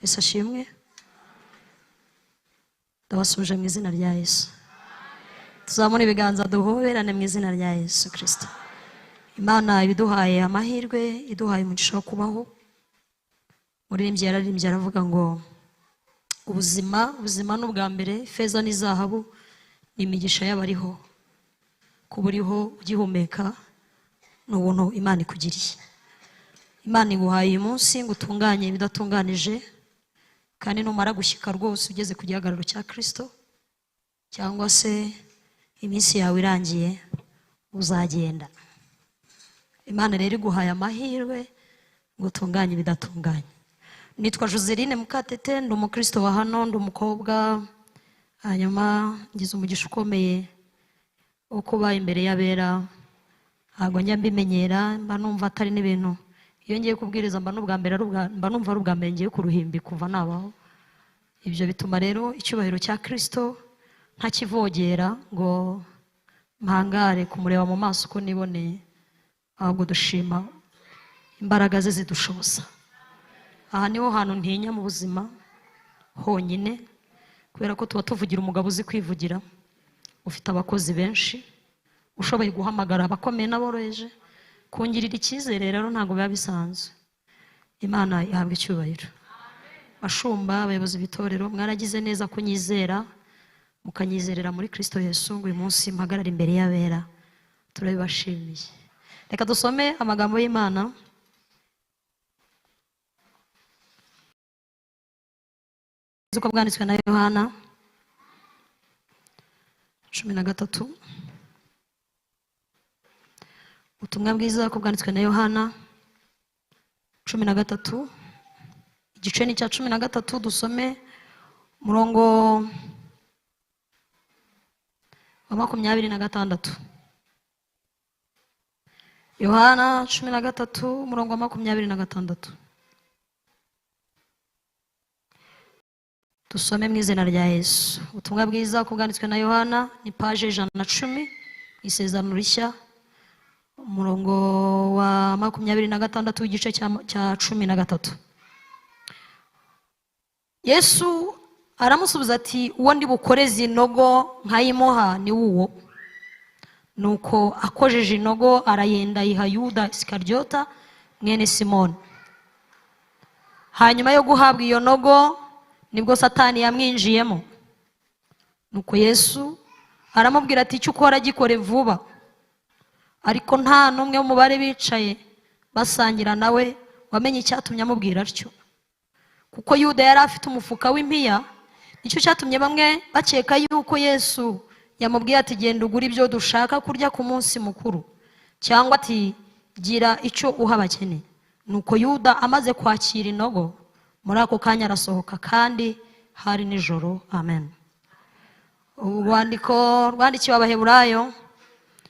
Yesu ashimwe. Ndabasuje mu izina rya Yesu. Tuzamure ibiganza duhoberane mu izina rya Yesu Kristo. Imana ibiduhaye amahirwe, iduhaye umugisha wo kubaho. Muririmbyi yararimbye aravuga ngo ubuzima n'ubwa mbere, feza n'izahabu ni imigisha y'abariho. Kuba uriho ugihumeka ni ubuntu Imana ikugiriye. Imana iguhaye uyu munsi ngo utunganye ibidatunganije, kandi numara gushyika rwose ugeze ku gihagararo cya Kristo, cyangwa se iminsi yawe irangiye, uzagenda. Imana rero iguhaye amahirwe ngo utunganye ibidatunganye. Nitwa Joseline Mukatete, ndi umukristo wa hano, ndi umukobwa, hanyuma ngize umugisha ukomeye wo kuba imbere y'abera. Ntabwo njya mbimenyera, mba numva atari n'ibintu. Iyo ngiye kubwiriza mba numva ari ubwa mbere ngiye ku ruhimbi kuva nabaho. Ibyo bituma rero icyubahiro cya Kristo ntakivogera ngo mpangare kumureba mu maso uko niboneye, ahubwo dushima imbaraga ze zidushoboza. Aha niho hantu ntinya mu buzima honyine, kubera ko tuba tuvugira umugabo uzi kwivugira, ufite abakozi benshi, ushoboye guhamagara abakomeye n'aboroheje. Kungirira icyizere rero ntabwo biba bisanzwe. Imana ihabwa icyubahiro. Bashumba, abayobozi b'itorero, mwaragize neza kunyizera, mukanyizerera muri Kristo Yesu ngo uyu munsi mpagarare imbere y'abera. Turabibashimiye. Reka dusome amagambo y'Imana. Uko bwanditswe na Yohana 13. Ubutumwa bwiza uko bwanditswe na Yohana 13, igice ni cya 13. Dusome umurongo wa 26. Yohana 13 umurongo wa 26. Dusome mu izina rya Yesu. Ubutumwa bwiza uko bwanditswe na Yohana ni page 110, isezerano rishya, umurongo wa 26 w'igice cya 13. Yesu aramusubiza ati, uwo ndi bukoreze inogo nkayimuha ni uwo. Nuko akojeje inogo arayenda yiha Yuda Isikaryota mwene Simoni. Hanyuma yo guhabwa iyo nogo nibwo Satani yamwinjiyemo. Nuko Yesu aramubwira ati, icyo ukora gikore vuba. Ariko nta n'umwe mu bare bicaye basangira nawe wamenye icyatumye amubwira atyo, kuko Yuda yari afite umufuka w'impiya. Nicyo cyatumye bamwe bakeka yuko Yesu yamubwiye ati, genda ugura ibyo dushaka kurya ku munsi mukuru, cyangwa ati, gira icyo uha abakene. Nuko Yuda amaze kwakira inogo, muri ako kanya arasohoka, kandi hari nijoro. Amen. Urwandiko rwandikiwe Abaheburayo,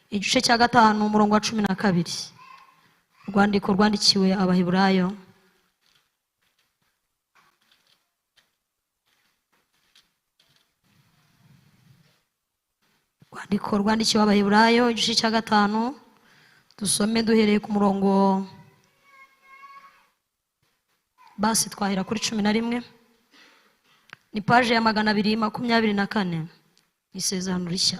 igice cya 5 umurongo wa 12. Urwandiko rwandikiwe Abaheburayo igice cya 5. Dusome duhereye ku murongo, basi twahera kuri 11. Ni page ya 224, isezerano rishya.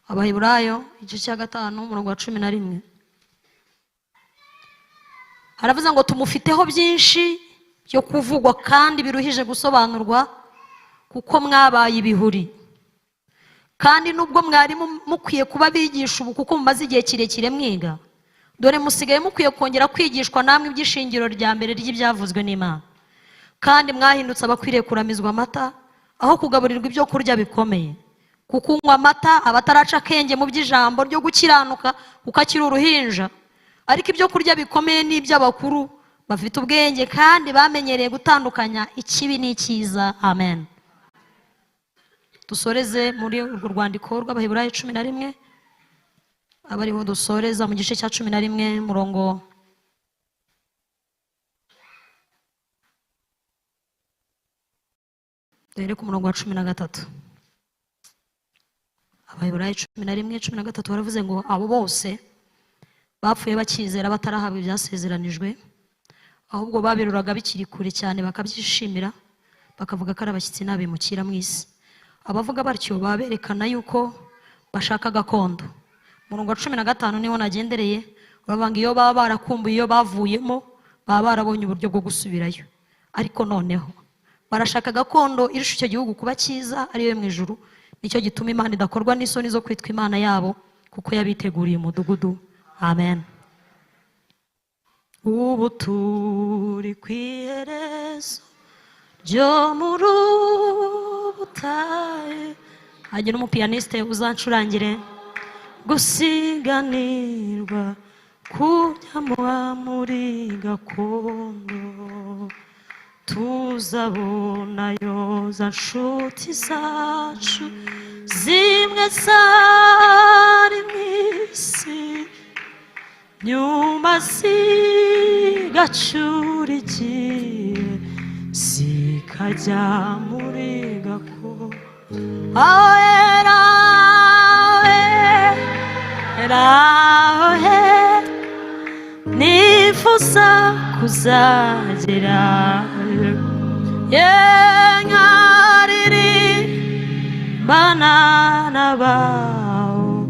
Abaheburayo igice cya 5 umurongo wa 11. Haravuze ngo tumufiteho byinshi byo kuvugwa kandi biruhije gusobanurwa, kuko mwabaye ibihuri. Kandi nubwo mwari mukwiye kuba bigisha ubu, kuko mumaze igihe kirekire mwiga, dore musigaye mukwiye kongera kwigishwa namwe iby'ishingiro rya mbere ry'ibyavuzwe n'Imana. Kandi mwahindutse abakwiriye kuramizwa amata aho kugaburirwa ibyo kurya bikomeye, kuko unywa amata aba ataraca akenge mu by'ijambo ryo gukiranuka, kuko akiri uruhinja. Ariko ibyo kurya bikomeye ni iby'abakuru bafite ubwenge, kandi bamenyereye gutandukanya ikibi n'icyiza. Amen. Dusoreze muri urwo rwandiko rw'Abaheburayo 11, abariho dusoreza mu gice cya 11 murongo dore ku murongo wa 13. Abaheburayo 11:13 baravuze ngo abo bose bapfuye bakizera batarahabwa ibyasezeranijwe, ahubwo babiruraga bikiri kure cyane bakabyishimira, bakavuga ko ari abashyitsi n'abimukira mu isi. Abavuga batyo baberekana yuko bashaka gakondo. Murongo wa 15 niho nagendereye, babanga iyo baba barakumbuye iyo bavuyemo baba barabonye uburyo bwo gusubirayo. Ariko noneho barashaka gakondo irusha icyo gihugu kuba cyiza ariyo mu ijuru. Nicyo gituma Imana idakorwa n'isoni zo kwitwa Imana yabo, kuko yabiteguriye umudugudu. Amen. Ubu turi kwiherezo ryo mu rubutayu. Hagira umupiyaniste uzancurangire. Gusiganirwa kujya muri gakondo, tuzabonayo za nshuti zacu zimwe zari mu isi, nyuma zigacurikiye zikajya muri gakondo. Nifuza kuzagerayo, nkaririmbana n'abawe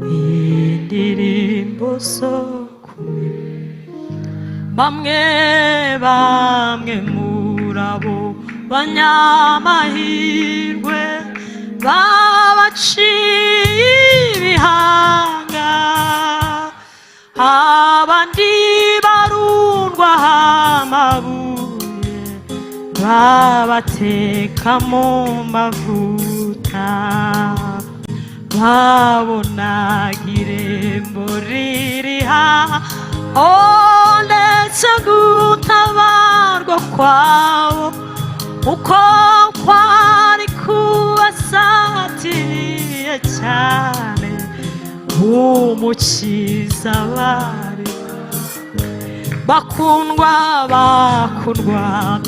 indirimbo zo bamwe murabo banyamahirwe babaciye ibihanga, abandi barundwa amabuye babateka mu mavuta, babonaga irembo ririha ndetse gutabarwa kwabo uko kwari kubasatiriye cyane. Umukiza bari bakundwa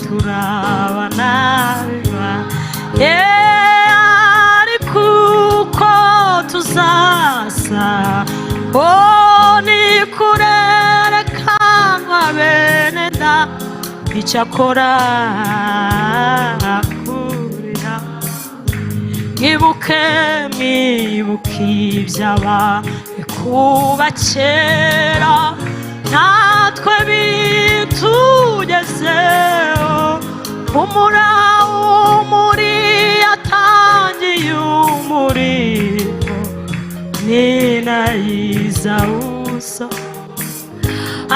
turabana ariko uko tuzasa ni kurerekanwa bene da. Icyakora kurira mwibuke ibyabaye kuba kera, natwe bitugezeho. Umuri yatangiye umurimo, ninayiza usa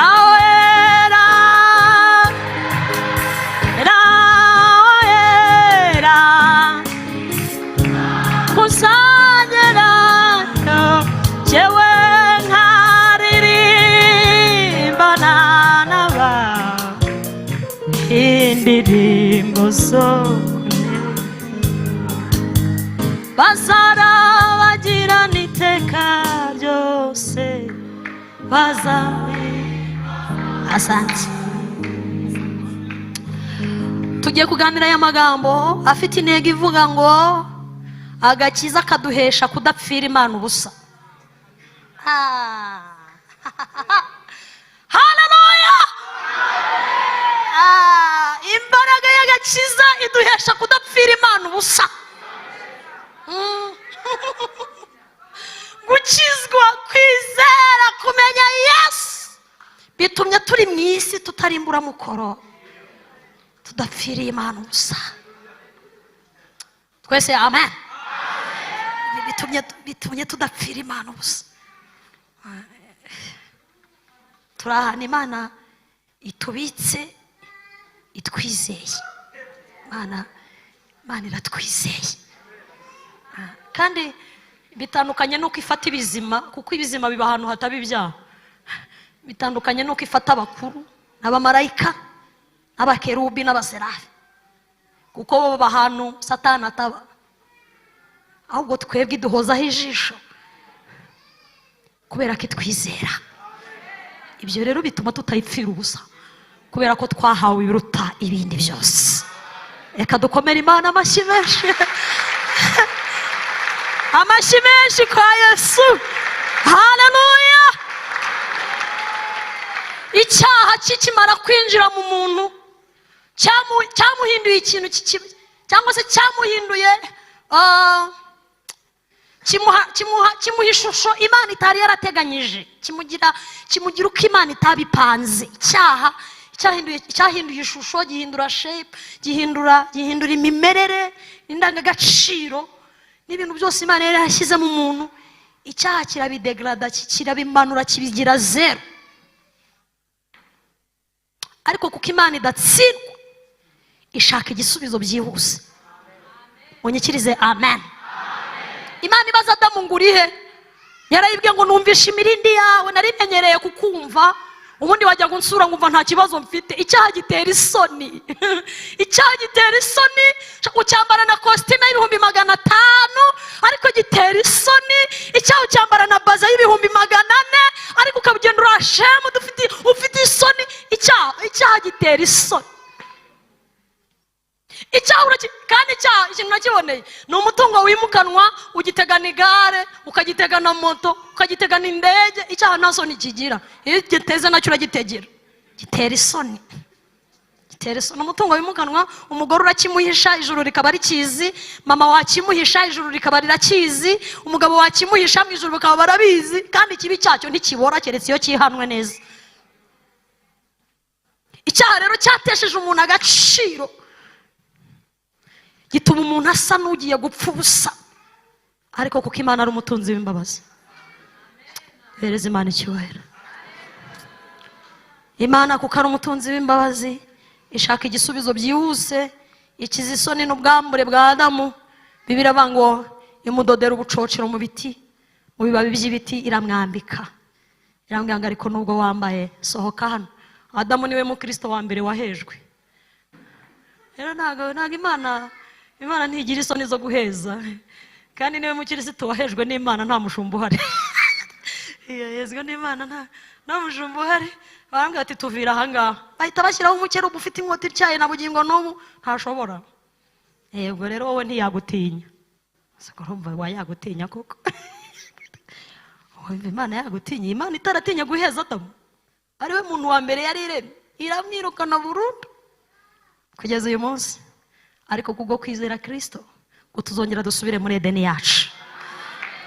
awera kuzagerayo, jewe nkaririmbana n'abawe indirimbo zo bazarabagirana iteka ryose. Asante. Tugiye kuganira aya magambo afite intego ivuga ngo agakiza kaduhesha kudapfira Imana ubusa. Haleluya! Imbaraga y'agakiza iduhesha kudapfira Imana ubusa. Gukizwa, kwizera, kumenya Yesu bitumye turi mu isi tutarimbura mukoro, tudapfiriye Imana ubusa. Twese amen. Bitumye tudapfira Imana ubusa. Turahana Imana itubitse, itwizeye. Imana iratwizeye. Kandi bitandukanye nuko ifata ibizima, kuko ibizima biba ahantu hataba ibyaha. Bitandukanye nuko ifata abakuru n'abamarayika n'abakerubi n'abaserafi, kuko bo baba ahantu Satani ataba. Ahubwo twebwe iduhozaho ijisho kubera ko itwizera. Ibyo rero bituma tutayipfira ubusa, kubera ko twahawe ibiruta ibindi byose. Reka dukomere Imana amashyi menshi. Amashyi menshi kwa Yesu. Haleluya! Icyaha kikimara kwinjira mu muntu cyamuhinduye ikintu cyangwa se cyamuhinduye kimuha ishusho Imana itari yarateganyije, kimugira uko Imana itabipanze. Icyaha cyahinduye ishusho, gihindura shape, gihindura imimerere, indangagaciro n'ibintu byose Imana yari yashyize mu muntu. Icyaha kirabidegrada, kirabimanura, kibigira zero. Ariko kuko Imana idatsindwa, ishaka igisubizo byihuse. Munyikirize amen. Imana ibaza Adamu ngo urihe? Yarayibwiye ngo numvishe imirindi yawe, narimenyereye kukumva, ubundi wajya gunsura ngumva nta kibazo mfite. Icyaha gitera isoni. Icyaha gitera isoni. Ucyambara na costume y'500, ariko gitera isoni. Icyaha ucyambara na baza y'400, ariko ukabigenda urashema ufite isoni. Icyaha gitera isoni. Kandi icyaha ikintu nakiboneye ni umutungo wimukanwa, ugitegana igare, ukagitegana moto, ukagitegana indege. Icyaha nta soni kigira. Iyo giteze nacyo uragitegera. Gitera isoni. Umutungo wimukanwa, umugore urakimuhisha, ijuru rikaba rikizi. Mama wakimuhisha, ijuru rikaba rirakizi. Umugabo wakimuhisha, mu ijuru bakaba barabizi. Kandi ikibi cyacyo ntikibora keretse iyo kihanwe neza. Icyaha rero cyatesheje umuntu agaciro, gituma umuntu asa n'ugiye gupfa ubusa. Ariko kuko Imana ari umutunzi w'imbabazi, bereza Imana icyubahiro. Imana kuko ari umutunzi w'imbabazi, ishaka igisubizo byihuse. Ikiza isoni n'ubwambure bwa Adamu. Bibiliya ivuga ngo imudodera ubucocero mu biti, mu bibabi by'ibiti iramwambika. Iramubwira ngo ariko nubwo wambaye, sohoka hano. Adamu niwe mukristo wa mbere wahejwe. Rero ntago Imana ntigira isoni zo guheza. Kandi niwe mukristo wahejwe n'Imana, nta mushumba uhari. Yezwe n'Imana, nta mushumba uhari. Barambwira ati tuvira ahangaha. Bahita bashyiraho umukerubu ufite inkota ityaye na bugingo n'ubu ntashobora. Yego rero wowe ntiyagutinya. Urumva wayagutinya koko? Imana yagutinya. Imana itaratinya guheza Adamu, ariwe muntu wa mbere yari iremye, iramwirukana burundu kugeza uyu munsi. Ariko kubwo kwizera Kristo ngo tuzongera dusubire muri Edeni yacu.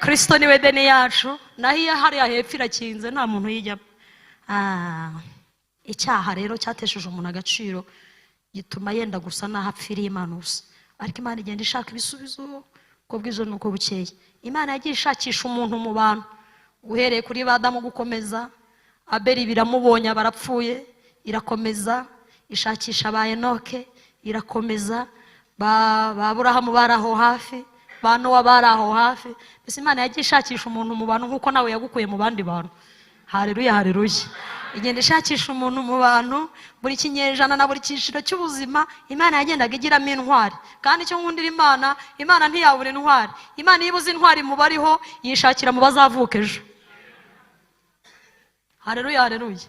Kristo niwe Edeni yacu, naho iyo hariya hepfo irakinze nta muntu yijyamo. Icyaha rero cyatesheje umuntu agaciro, gituma yenda gusa naho apfiriye Imana ubusa. Ariko Imana igenda ishaka ibisubizo uko bwije n'uko bukeye. Imana yagiye ishakisha umuntu mu bantu, uhereye kuri Adamu gukomeza. Abeli biramubonye barapfuye, irakomeza ishakisha ba Enoke, irakomeza ba Aburahamu baraho hafi, ba Nowa baraho hafi. Mbese Imana yagiye ishakisha umuntu mu bantu nkuko nawe yagukuye mu bandi bantu. Haleluya, haleluya. Igenda ishakisha umuntu mu bantu, buri kinyejana na buri cyiciro cy'ubuzima Imana yagendaga igiramo intwari. Kandi icyo nkundira Imana ntiyabura intwari. Imana iyo ibuze intwari mu bariho, yishakira mu bazavuka ejo. Haleluya, haleluya.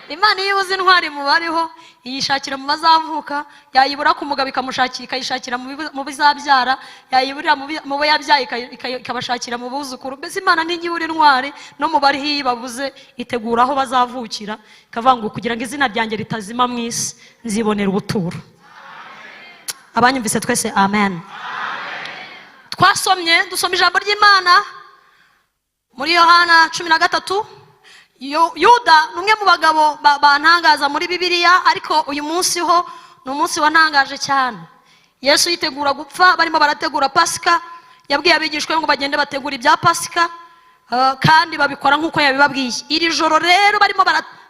Imana iyo ibuze intwari mu bariho, yishakira mu bazavuka. Yayibura ku mugabo ikayishakira mu bizabyara, yayiburira mu bo yabyaye ikabashakira mu buzukuru. Mbese Imana ntiyibura intwari no mu bariho iyo babuze, itegura aho bazavukira, ikavuga ngo kugira ngo izina ryanjye ritazima mu isi, nzibonera ubuturo. Abanyumvise twese amen. Dusomye ijambo ry'Imana muri Yohana 13. Yuda numwe mu bagabo bantangaza muri Bibiliya, ariko uyu munsi ho ni umunsi wantangaje cyane. Yesu yitegura gupfa, barimo barategura Pasika. Yabwiye abigishwa ngo bagende bategura ibya Pasika, kandi babikora nk'uko yabibabwiye. Iri joro rero barimo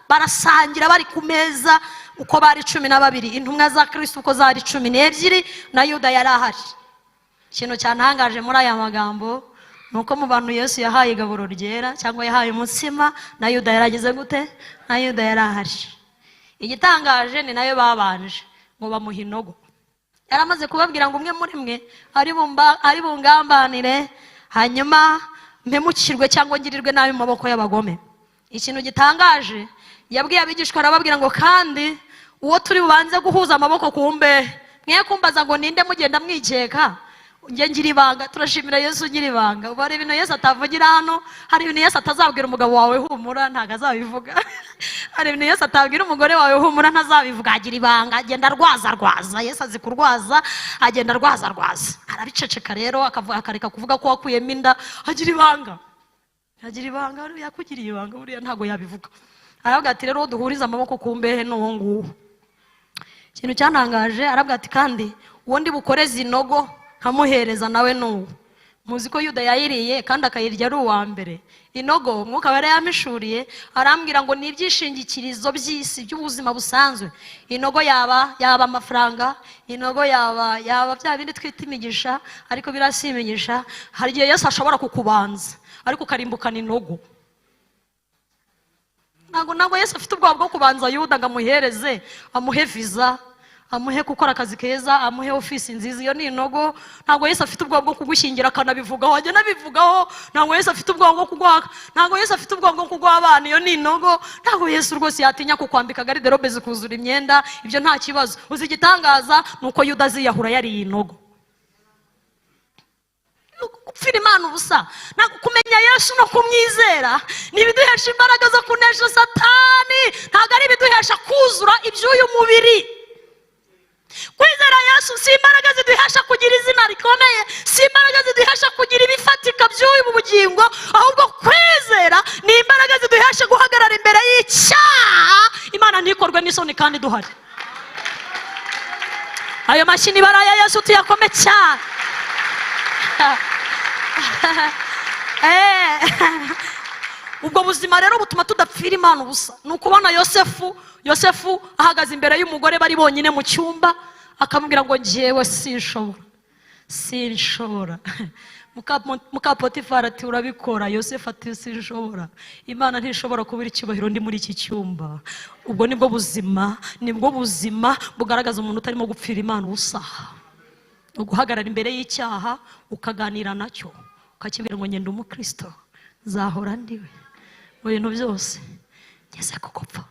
barasangira bari ku meza uko bari 12. Intumwa za Kristo uko zari 12, na Yuda yari ahari. Ikintu cyantangaje muri aya magambo nuko mu bantu Yesu yahaye igaburo ryera cyangwa yahaye umutsima, na Yuda yarageze gute? Na Yuda yarahari. Igitangaje ni nayo babanje ngo bamuha inogo. Yaramaze kubabwira ngo umwe muri mwe ari bungambanire, hanyuma mpemukirwe cyangwa ngirirwe nabi mu maboko y'abagome. Ikintu gitangaje yabwiye abigishwa, arababwira ngo kandi uwo turi bubanze guhuza amaboko kumbe, mwe kumbaza ngo ninde mugenda mwikeka, njye ngira ibanga. Turashimira Yesu ngira ibanga. Ubu hari ibintu Yesu atavugira hano, hari ibintu Yesu atazabwira umugabo wawe humura, ntago azabivuga. Hari ibintu Yesu atabwira umugore wawe humura, ntazabivuga. Agira ibanga, agenda arwaza. Yesu azi kurwaza, agenda arwaza. Arabiceceka rero akareka kuvuga ko wakuyemo inda. Agira ibanga, yakugiriye ibanga, buriya ntago yabivuga. Aravuga ati rero duhuriza amaboko ku mbehe n'uwo nguwo. Ikintu cyantangaje, aravuga ati kandi uwo ndi bukoreze inogo nkamuhereza nawe n'uwo. Muzi ko Yuda yayiriye kandi akayirya ari uwa mbere. Inogo Mwuka Wera yamishuriye, arambwira ngo ni ibyishingikirizo by'isi by'ubuzima busanzwe. Inogo yaba amafaranga, inogo yaba bya bindi twita imigisha, ariko birasi imigisha. Hari igihe Yesu ashobora kukubanza ariko ukarimbukana inogo. Ntabwo Yesu afite ubwoba bwo kubanza Yuda ngo amuhereze, amuhe visa, amuhe gukora akazi keza, amuhe ofisi nziza. Iyo ni inogo. Ntabwo Yesu afite ubwoba bwo kugushyingira akanabivugaho, agenda abivugaho. Ntabwo Yesu afite ubwoba bwo kugwaka, ntabwo Yesu afite ubwoba bwo kugwa abana. Iyo ni inogo. Ntabwo Yesu rwose yatinya kukwambika garderobe zikuzura imyenda, ibyo nta kibazo. Uzi igitangaza nuko Yuda aziyahura yariye inogo. Gupfira Imana ubusa, kumenya Yesu no kumwizera ni ibiduhesha imbaraga zo kunesha Satani, ntabwo ari ibiduhesha kuzura iby'uyu mubiri. Kwizera Yesu si imbaraga ziduhesha kugira izina rikomeye, si imbaraga ziduhesha kugira ibifatika by'uyu bugingo, ahubwo kwizera ni imbaraga ziduhesha guhagarara imbere y'icyaha Imana ntikorwe n'isoni kandi duhari. Ayo mashini baraya Yesu tuyakome cyane. Ubwo buzima rero butuma tudapfira Imana ubusa. Nukubona Yosefu ahagaze imbere y'umugore bari bonyine mu cyumba, akamubwira ngo njyewe sinshobora. Muka Potifari ati urabikora. Yosefu ati sinshobora. Imana ntishobora kubura icyubahiro ndi muri iki cyumba. Ubwo nibwo buzima bugaragaza umuntu utarimo gupfira Imana ubusa. Uguhagarara imbere y'icyaha ukaganira nacyo, ukakibwira ngo ngende umukristo, nzahora ndiwe mu bintu byose ngeze ku gupfa.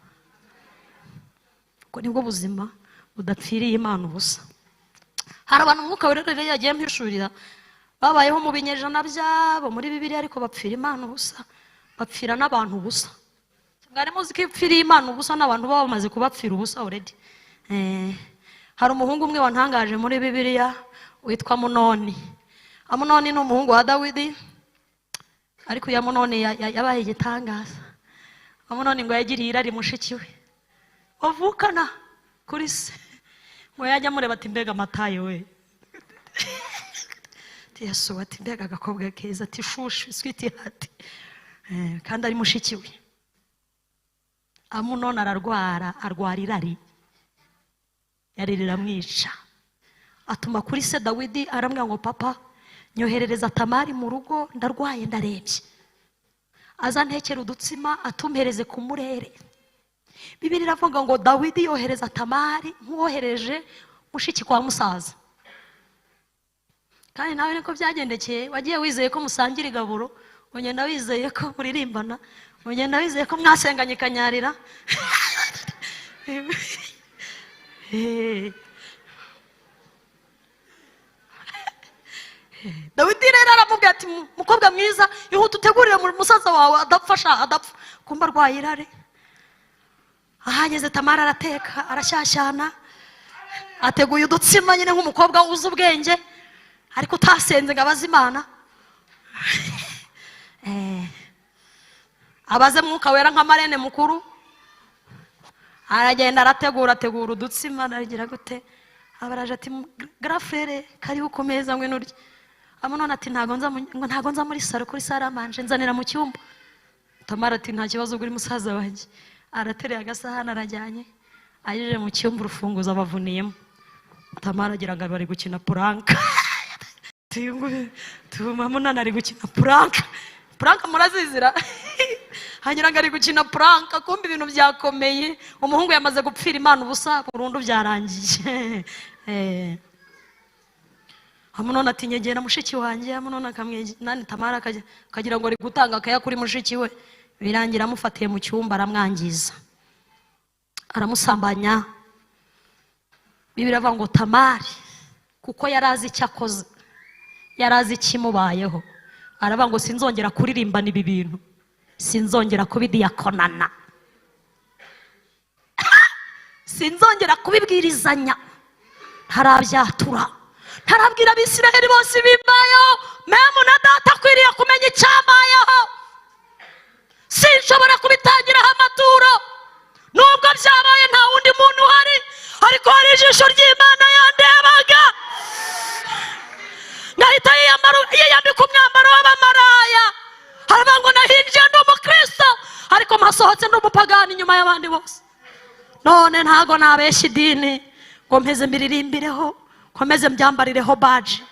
Ubwo nibwo buzima budapfiriye Imana ubusa. Hari abantu Umwuka Wera rero yagiye mpishurira babayeho mu binyejana byabo muri Bibiliya, ariko bapfira Imana ubusa, bapfira n'abantu ubusa. Mwari muzi ko ipfiriye Imana ubusa n'abantu baba bamaze kubapfira ubusa already. Hari umuhungu umwe wantangaje muri Bibiliya witwa Amunoni. Amunoni ni umuhungu wa Dawidi, ariko uyu Amunoni yabaye igitangaza. Amunoni ngo yagiriye irari mushiki we bavukana kuri se, ngo yajya amureba ati mbega amataye we. Yesu ati mbega agakobwa keza, ati shushu switi hati, kandi ari mushiki we. Amunoni ararwara irari, yari riramwica. Atuma kuri se Dawidi arambwira ngo papa nyoherereza Tamari mu rugo, ndarwaye ndarembye, azantekera udutsima atumpereze ku murere. Bibiliya iravuga ngo Dawidi yohereza Tamari nk'uwohereje mushiki kwa musaza. Kandi nawe niko byagendekeye. Wagiye wizeye ko musangira igaburo, ugenda wizeye ko muririmbana, ugenda wizeye ko mwasenganye kanyarira. Dawidi rero aramubwira ati mukobwa mwiza, ihute utegurire musaza wawe adapfa. Kumba arwaye irari. Ahageze Tamara arateka, arashyashyana, ateguye udutsima nyine nk'umukobwa uzi ubwenge, ariko utasenze ngo abaze Imana. Abaze Mwuka Wera nka marene mukuru, aragenda arategura udutsima, aragira gute, abaraje ati grafere kariho ku meza ngwe nurye. Amunoni ati ntago nza muri saro, kuri saro amanje nzanira mu cyumba. Tamara ati nta kibazo uri musaza wanjye. Aratereye agasahani arajyanye, ajeje mu cyumba urufunguzo abavuniyemo. Tamara agira ngo bari gukina puranka. Amunoni ari gukina puranka murazizira. Hanyura ngo ari gukina puranka, kumva ibintu byakomeye. Umuhungu yamaze gupfira Imana ubusa, burundu byarangiye. Amunoni ati nyegera mushiki wanjye. Amunoni akamwegera, Tamara akagira ngo ari gutanga akaya kuri mushiki we. Birangira amufatiye mu cyumba, aramwangiza, aramusambanya. Bibiliya iravuga ngo Tamari kuko yari azi icyo akoze, yarazi ikimubayeho, aravuga ngo sinzongera kuririmbana ibi bintu, sinzongera kubidiyakonana, sinzongera kubibwirizanya, ntarabyatura, ntarabwira abisiraheli bose bimbayeho, memu na data akwiriye kumenya icyambayeho, sinshobora kubitangiraho amaturo, nubwo byabaye nta wundi muntu uhari, ariko hari ijisho ry'Imana yandebaga, ngahita yiyambika umwambaro w'abamaraya, haravuga ngo nahinjiye ndi umukristo, ariko mpasohotse ndi umupagani inyuma y'abandi bose. None ntago nabeshya idini ngo mpeze mbiririmbireho, nkomeze mbyambarireho baji,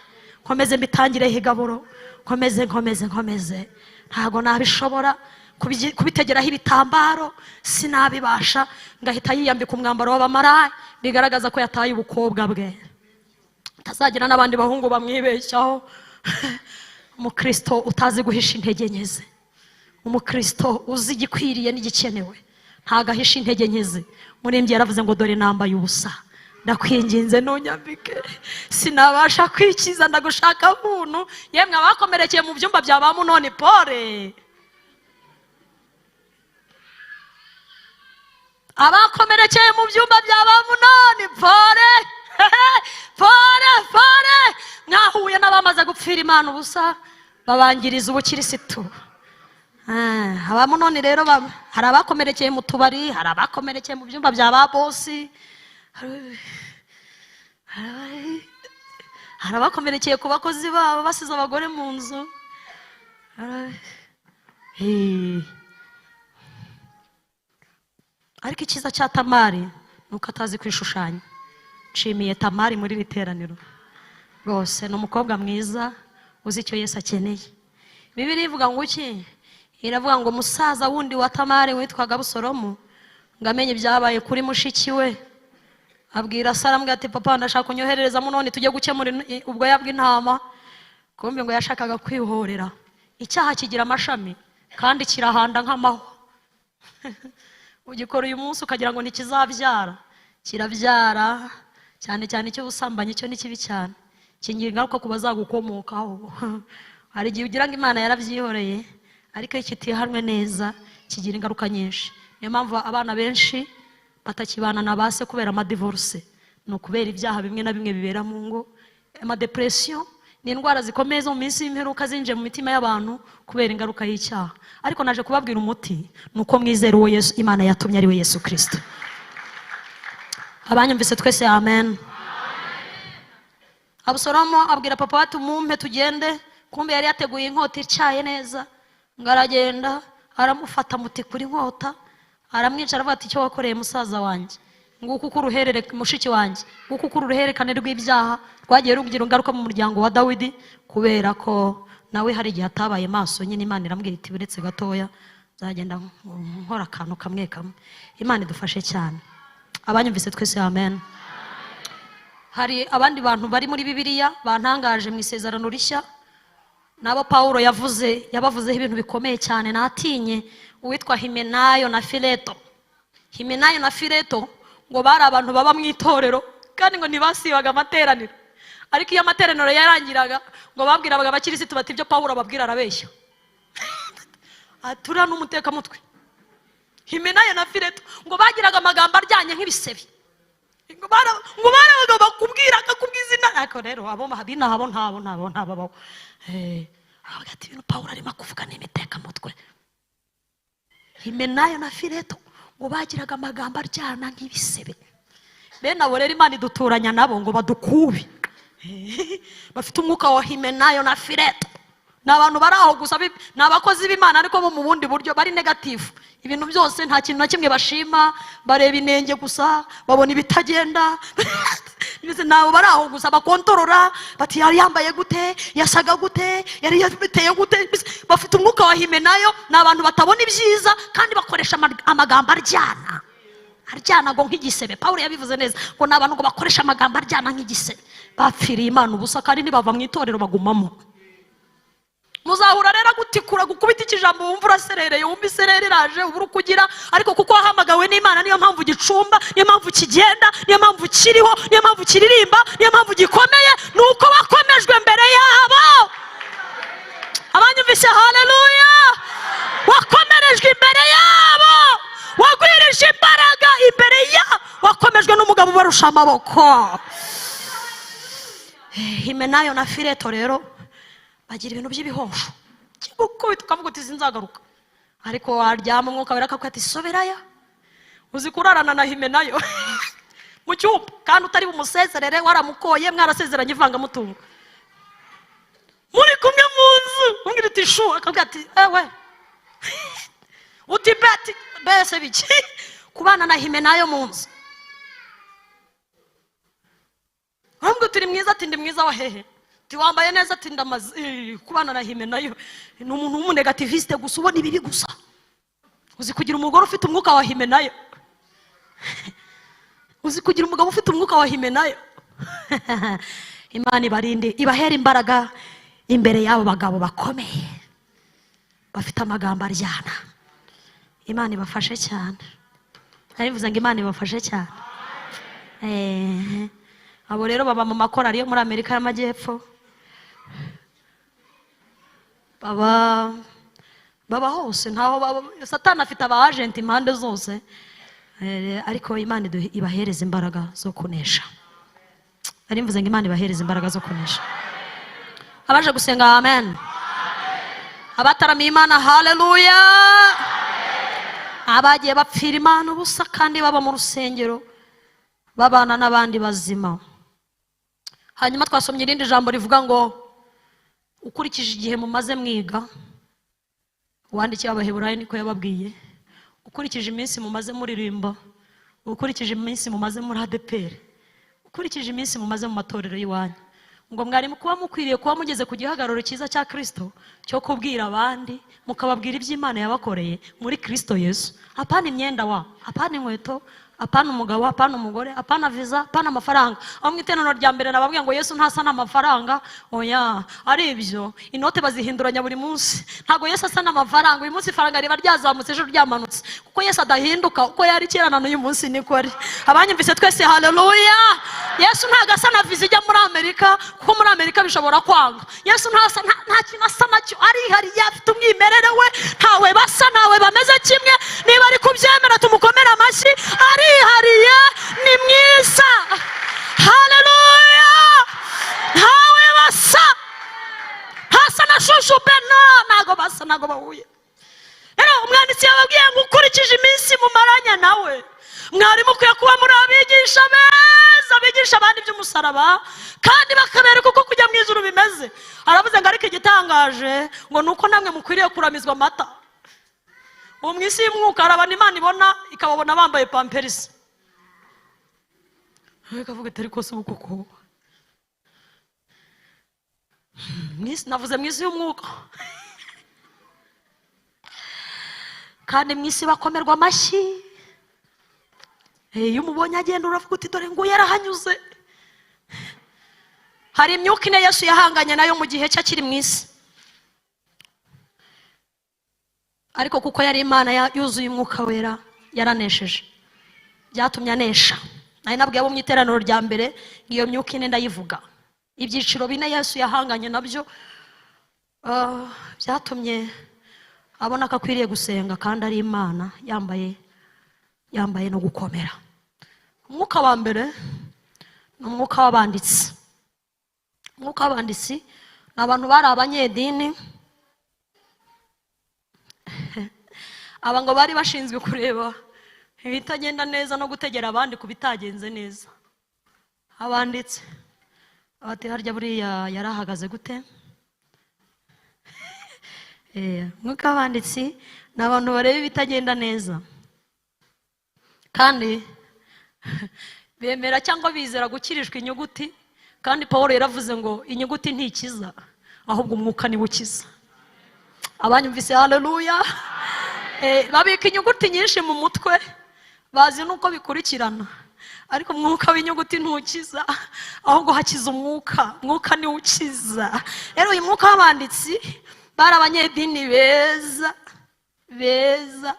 nkomeze mbitangireho igaburo, nkomeze, ntago nabishobora kubitegeraho ibitambaro, sinabibasha. Ngahita yiyambika umwambaro w'abamaraya, bigaragaza ko yataye ubukobwa bwe, tazagira n'abandi bahungu bamwibeshyaho. Umukristo utazi guhisha intege nke ze, umukristo uzi igikwiriye n'igikenewe, ntago ahisha intege nke ze. Murimbyi yaravuze ngo dore nambaye ubusa, ndakwinginze ntunyambike, sinabasha kwikiza, ndagushaka muntu. Yemwe abakomerekeye mu byumba bya ba Munoni Pole, abakomerekeye mu byumba bya ba Munoni Pole, Pole, mwahuye n'abamaze gupfira Imana ubusa, babangiriza ubukirisitu. Aba Munoni rero hari abakomerekeye mu tubari, hari abakomerekeye mu byumba bya ba bosi, hari abakomerekeye ku bakozi babo basize abagore mu nzu. Ariko icyiza cya Tamari nuko atazi kwishushanya. Nshimiye Tamari muri iri teraniro rwose, ni umukobwa mwiza uzi icyo Yesu akeneye. Bibiliya ivuga ngo iki? Iravuga ngo musaza wundi wa Tamari witwaga Abusalomu ngo amenye ibyabaye kuri mushiki we, abwira Sara ati papa ndashaka kunyoherereza Munoni tujye gukemura ubwoya bw'intama. Kumbe ngo yashakaga kwihorera. Icyaha kigira amashami kandi kirahanda nk'amahwa. Ugikora uyu munsi ukagira ngo ntikizabyara, kirabyara. Cyane cyane icyo ubusambanyi, cyo ni kibi cyane, kingira ingaruka ku bazagukomokaho. Hari igihe ugira ngo Imana yarabyihoreye, ariko iyo kitihanwe neza kigira ingaruka nyinshi. Niyo mpamvu abana benshi batakibana na base kubera amadivorce, ni ukubera ibyaha bimwe na bimwe bibera mu ngo. Amadepression ni indwara zikomeye zo mu minsi y'imperuka zinjiye mu mitima y'abantu kubera ingaruka y'icyaha. Ariko naje kubabwira umuti, nuko mwizera uwo Yesu Imana yatumye ari we Yesu Kristo. Abanyumvise twese amen. Abusalomu abwira papa ati mumpe tugende. Kumbe yari yateguye inkota icyaye neza, ngaragenda aramufata muti kuri inkota, aramwicara avuga ati icyo wakoreye musaza wanjye, nguko uko uruherereka mushiki wanjye, nguko uko uruherekane rw'ibyaha rwagiye rugira ingaruka mu muryango wa Dawidi, kubera ko nawe hari igihe atabaye maso. Nyine Imana irambwira iti buretse gatoya nzagenda nkora akantu kamwe kamwe. Imana idufashe cyane. Abanyumvise twese amen. Hari abandi bantu bari muri Bibiliya bantangaje mu isezerano rishya, nabo Paulo yabavuzeho ibintu bikomeye cyane. Natinye uwitwa Himenayo na Fileto. Himenayo na Fileto ngo bari abantu baba mu itorero kandi ngo ntibasibaga amateraniro, ariko iyo amateraniro yarangiraga ngo babwiraga abakirisitu bati ibyo Paulo ababwira arabeshya. Atura n'umuteka mutwe. Himenayo na Fileto ngo bagiraga amagambo aryanye nk'ibisebe, ngo barabaga bakubwiraga kubw'izina. Ariko rero abo habina habo ntabo hagati ibintu Paulo arimo kuvuga n'imiteka mutwe. Himenayo na Fileto ngo bagiraga amagambo aryana nk'ibisebe. Bene abo rero Imana iduturanya nabo ngo badukube. Bafite umwuka wa Himenayo na Fileto. Ni abantu bari aho gusa, ni abakozi b'Imana ariko bo mu bundi buryo, bari negative. Ibintu byose nta kintu na kimwe bashima, bareba inenge gusa, babona ibitagenda. Nabo bari aho gusa bakontorora, bati yari yambaye gute, yasaga gute, yari yabiteye gute. Bafite umwuka wa Himenayo. Ni abantu batabona ibyiza kandi bakoresha amagambo aryana ngo nk'igisebe. Paulo yabivuze neza ngo ni abantu ngo bakoresha amagambo aryana nk'igisebe, bapfiriye Imana ubusa kandi ntibava mu itorero bagumamo. Muzahura rero gutikura gukubita ikijambo wumva uraserereye, wumva iserere iraje ubura kugira, ariko kuko wahamagawe n'Imana niyo mpamvu gicumba, niyo mpamvu kigenda, niyo mpamvu kiriho, niyo mpamvu kiririmba, niyo mpamvu gikomeye, nuko wakomejwe mbere yabo. turusha amaboko. Himenayo na Fileto rero bagira ibintu by'ibihosho kigukubita ukavuga uti sinzagaruka, ariko waryama umwuka wera akakwita ati soberayo. Uzi kurarana na Himenayo mu cyumba kandi utari bumusezerere, waramukoye mwarasezeranye ivangamutungo, muri kumwe mu nzu, umbwira uti shu, akabwira ati ewe uti beti bese biki kubana na Himenayo mu nzu. Ahubwo turi mwiza, ati ndi mwiza wa hehe, tiwambaye neza, ati ndamaze kubana na Himenayo ni umuntu w'umunegativiste gusa, ubona ibibi gusa. Uzi kugira umugore ufite umwuka wa Himenayo? Uzi kugira umugabo ufite umwuka wa Himenayo? Imana ibarinde, ibahera imbaraga imbere y'abo bagabo bakomeye bafite amagambo aryana. Imana ibafashe cyane. Narivuze ngo Imana ibafashe cyane. Abo rero baba mu makorari yo muri Amerika y'Amajyepfo, baba hose, ntaho Satani afite aba agent impande zose, ariko Imana ibahereza imbaraga zo kunesha. Narivuze ngo Imana ibahereza imbaraga zo kunesha. Abaje gusenga amen, abataramiye Imana haleluya, abagiye bapfira Imana ubusa kandi baba mu rusengero babana n'abandi bazima. Hanyuma twasomye irindi jambo rivuga ngo ukurikije igihe mumaze mwiga, uwandikiye Abaheburayo niko yababwiye, ukurikije iminsi mumaze muririmba, ukurikije iminsi mumaze muri ADPR, ukurikije iminsi mumaze mu matorero y'iwanyu, ngo mwarimu kuba mukwiriye kuba mugeze ku gihagararo cyiza cya Kristo cyo kubwira abandi, mukababwira iby'Imana yabakoreye muri Kristo Yesu. Apana imyenda wa, apana inkweto, apana umugabo, apana umugore, apana visa, apana amafaranga. Aho mu iteraniro rya mbere nababwiye ngo Yesu ntasa n'amafaranga. Oya, ari ibyo inote bazihinduranya buri munsi. Ntago Yesu asa n'amafaranga. Uyu munsi ifaranga riba ryazamutse, ejo ryamanutse, kuko Yesu adahinduka. Uko yari kera na n'uyu munsi niko ari. Abanyumvise twese haleluya. Yesu ntago asa na visa ijya muri Amerika, kuko muri Amerika bishobora kwanga. Yesu ntasa, nta kintu asa nacyo, arihariye, afite umwimerere we, ntawe basa, nawe bameze kimwe. Niba ari kubyemera tumukomera amashyi. Arihariye, ni mwiza, haleluya, ntawe basa, hasa na shushu bena, ntago basa, ntago bahuye. Rero umwanditsi yababwiye ngo ukurikije iminsi mumaranya nawe, mwari mukwiye kuba muri abigisha beza, bigisha abandi by'umusaraba kandi bakabereka uko kujya mu ijuru bimeze. Aravuze ngo ariko igitangaje ngo nuko namwe mukwiriye kuramizwa amata. Mu isi y'umwuka harabana Imana ibona ikababona bambaye pamperisi, ikavuga ati ariko se ubu koko navuze mu isi y'umwuka kandi mu isi bakomerwa amashyi. Iyo umubonye agenda uravuga uti dore ngo yarahanyuze. Hari imyuka ine Yesu yahanganye nayo mu gihe cye akiri mu isi, ariko kuko yari Imana yuzuye umwuka wera yaranesheje, byatumye anesha. Nari nabwiye abo mu iteraniro rya mbere iyo myuka ine ndayivuga. Ibyiciro bine Yesu yahanganye nabyo, byatumye abona ko akwiriye gusenga kandi ari Imana yambaye no gukomera. Umwuka wa mbere ni umwuka w'abanditsi. Umwuka w'abanditsi ni abantu bari abanyedini, aba ngo bari bashinzwe kureba ibitagenda neza no gutegera abandi ku bitagenze neza. Abanditsi bati harya buriya yarahagaze gute? Umwuka w'abanditsi ni abantu bareba ibitagenda neza kandi bemera cyangwa bizera gukirishwa inyuguti, kandi Pawulo yaravuze ngo inyuguti ntikiza ahubwo umwuka niwe ukiza. Abanyumvise haleluya. Babika inyuguti nyinshi mu mutwe, bazi nuko bikurikirana, ariko umwuka w'inyuguti ntukiza ahubwo hakiza umwuka. Umwuka niwe ukiza. Rero uyu mwuka w'abanditsi bari abanyedini beza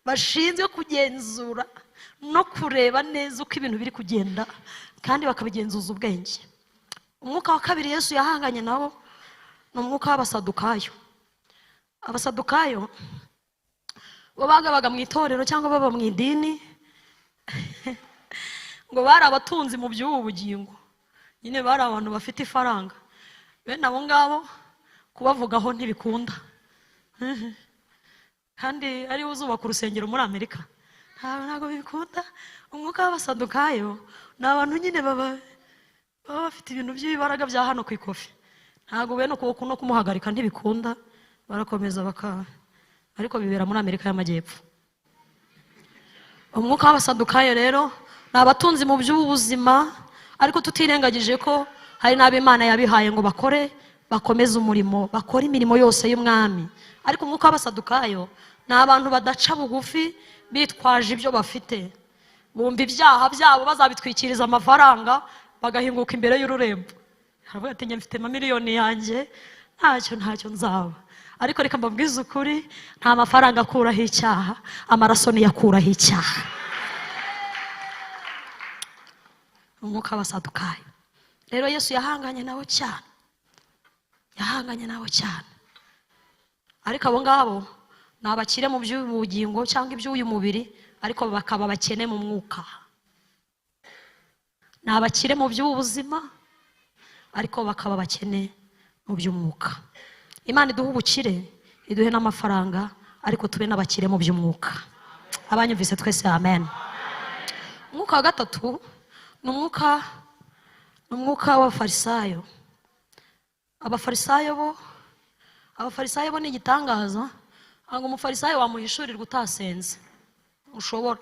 bashinzwe kugenzura no kureba neza uko ibintu biri kugenda kandi bakabigenzuza ubwenge. Umwuka wa kabiri Yesu yahanganye nabo ni umwuka w'abasadukayo. Abasadukayo bo bagabaga mu itorero cyangwa baba mu idini ngo bari abatunzi mu by'ubu bugingo, nyine bari abantu bafite ifaranga. Bene abo ngabo kubavugaho ntibikunda. Kandi ari uzubaka urusengero muri Amerika ntabwo bikunda. Umwuka w'abasadukayo ni abantu nyine baba bafite ibintu by'ibibaraga bya hano ku ikofi. Ntabwo bene ukuboko no kumuhagarika ntibikunda, barakomeza ariko bibera muri Amerika y'Amajyepfo. Umwuka w'abasadukayo rero ni abatunzi mu by'ubuzima, ariko tutirengagije ko hari n'abo Imana yabihaye ngo bakomeze umurimo, bakora imirimo yose y'umwami. Ariko umwuka w'abasadukayo ni abantu badaca bugufi bitwaje ibyo bafite, bumva ibyaha byabo bazabitwikiriza amafaranga bagahinguka imbere y'ururembo. Haravuga ati njye mfite miliyoni yanjye ntacyo nzaba. Ariko reka mbabwize ukuri, nta mafaranga akuraho icyaha, amaraso niyo akuraho icyaha. Umwuka w'abasadukayo rero Yesu yahanganye nawo cyane, ariko abo ngabo ni abakire mu by'ubugingo cyangwa iby'uyu mubiri, ariko bakaba bakene mu mwuka. Ni abakire mu by'ubuzima, ariko bakaba bakene mu by'umwuka. Imana iduha ubukire, iduhe n'amafaranga, ariko tube n'abakire mu by'umwuka. Abanyumvise twese amen. Umwuka wa gatatu ni umwuka w'abafarisayo. Abafarisayo bo ni igitangaza. Ntabwo umufarisayo wamuhishurirwa utasenze, ushobora,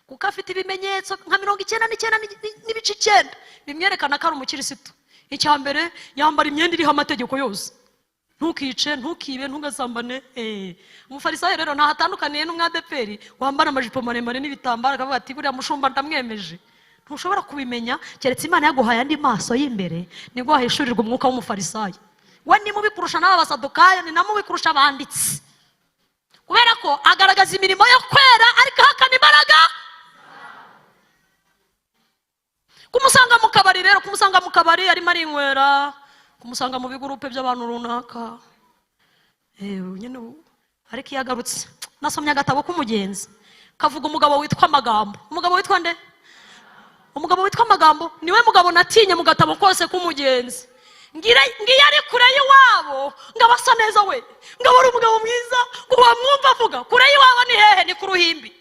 kuko afite ibimenyetso nka 99.9 bimwerekana ko ari umukirisitu. Icya mbere, yambara imyenda iriho amategeko yose. Ntukice, ntukibe, ntugasambane. Umufarisayo rero ntahatandukaniye n'umwadeperi wambara amajipo maremare n'ibitambaro akavuga ati buriya mushumba ndamwemeje. Ntushobora kubimenya keretse Imana yaguhaye andi maso y'imbere, nibwo wahishurirwa umwuka w'umufarisayo. We ni mubi kurusha n'aba basadukayo, ni na mubi kurusha abanditsi, kubera ko agaragaza imirimo yo kwera ariko ahakana imbaraga. Kumusanga mu kabari arimo arinywera, kumusanga mu bigurupe by'abantu runaka, nyine ariko iyo agarutse. Nasomye agatabo k'umugenzi kavuga umugabo witwa Magambo. Umugabo witwa nde? Umugabo witwa Magambo niwe mugabo natinye mu gatabo kose k'umugenzi. Ngiye ari kure y'iwabo ngabasa neza we, ngabora umugabo mwiza, ngo wamwumva avuga. Kure y'iwabo ni hehe? Ni ku Ruhimbi.